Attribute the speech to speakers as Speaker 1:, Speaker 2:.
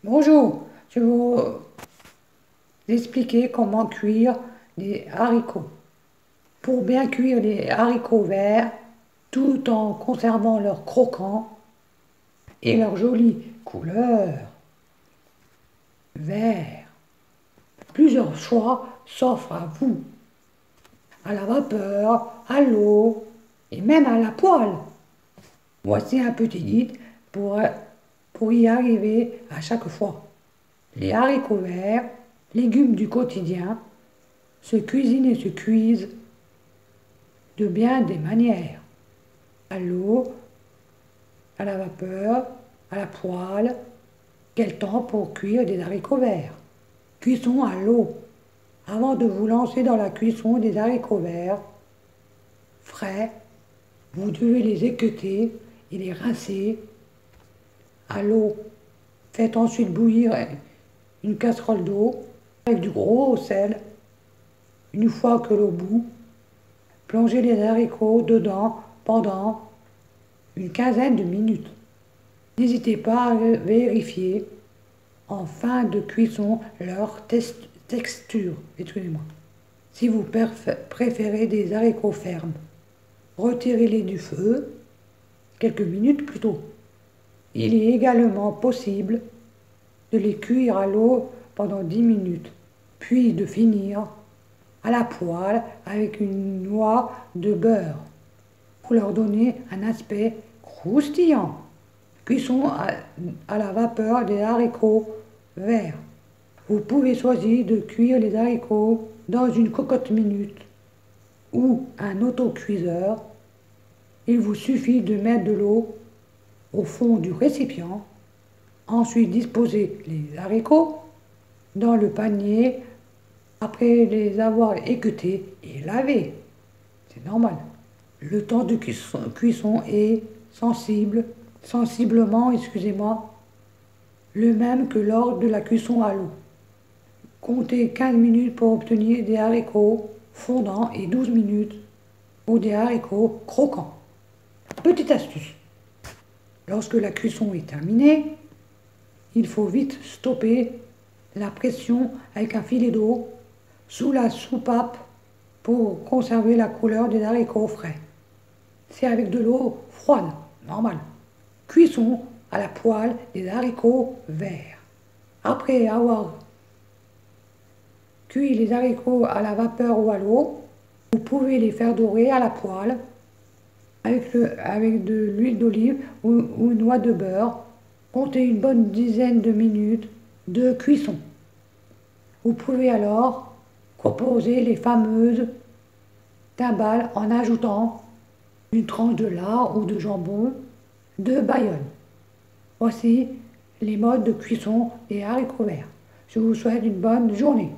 Speaker 1: Bonjour, je vais vous expliquer comment cuire les haricots. Pour bien cuire les haricots verts, tout en conservant leur croquant et leur jolie couleur vert, plusieurs choix s'offrent à vous, à la vapeur, à l'eau et même à la poêle. Voici un petit guide pour y arriver à chaque fois. Les haricots verts, légumes du quotidien, se cuisinent et se cuisent de bien des manières. À l'eau, à la vapeur, à la poêle. Quel temps pour cuire des haricots verts? Cuisson à l'eau. Avant de vous lancer dans la cuisson des haricots verts frais, vous devez les équeuter et les rincer à l'eau. Faites ensuite bouillir une casserole d'eau avec du gros sel. Une fois que l'eau bout, plongez les haricots dedans pendant une quinzaine de minutes. N'hésitez pas à vérifier en fin de cuisson leur texture. Excusez-moi. Si vous préférez des haricots fermes, retirez-les du feu quelques minutes plus tôt. Il est également possible de les cuire à l'eau pendant 10 minutes, puis de finir à la poêle avec une noix de beurre pour leur donner un aspect croustillant. Cuisson à la vapeur des haricots verts. Vous pouvez choisir de cuire les haricots dans une cocotte minute ou un autocuiseur. Il vous suffit de mettre de l'eau au fond du récipient. Ensuite, disposez les haricots dans le panier après les avoir équeutés et lavés. C'est normal. Le temps de cuisson est sensiblement, le même que lors de la cuisson à l'eau. Comptez 15 minutes pour obtenir des haricots fondants et 12 minutes pour des haricots croquants. Petite astuce. Lorsque la cuisson est terminée, il faut vite stopper la pression avec un filet d'eau sous la soupape pour conserver la couleur des haricots frais. C'est avec de l'eau froide, normal. Cuisson à la poêle des haricots verts. Après avoir cuit les haricots à la vapeur ou à l'eau, vous pouvez les faire dorer à la poêle avec de l'huile d'olive ou une noix de beurre. Comptez une bonne dizaine de minutes de cuisson. Vous pouvez alors composer les fameuses timbales en ajoutant une tranche de lard ou de jambon de Bayonne. Voici les modes de cuisson des haricots verts. Je vous souhaite une bonne journée.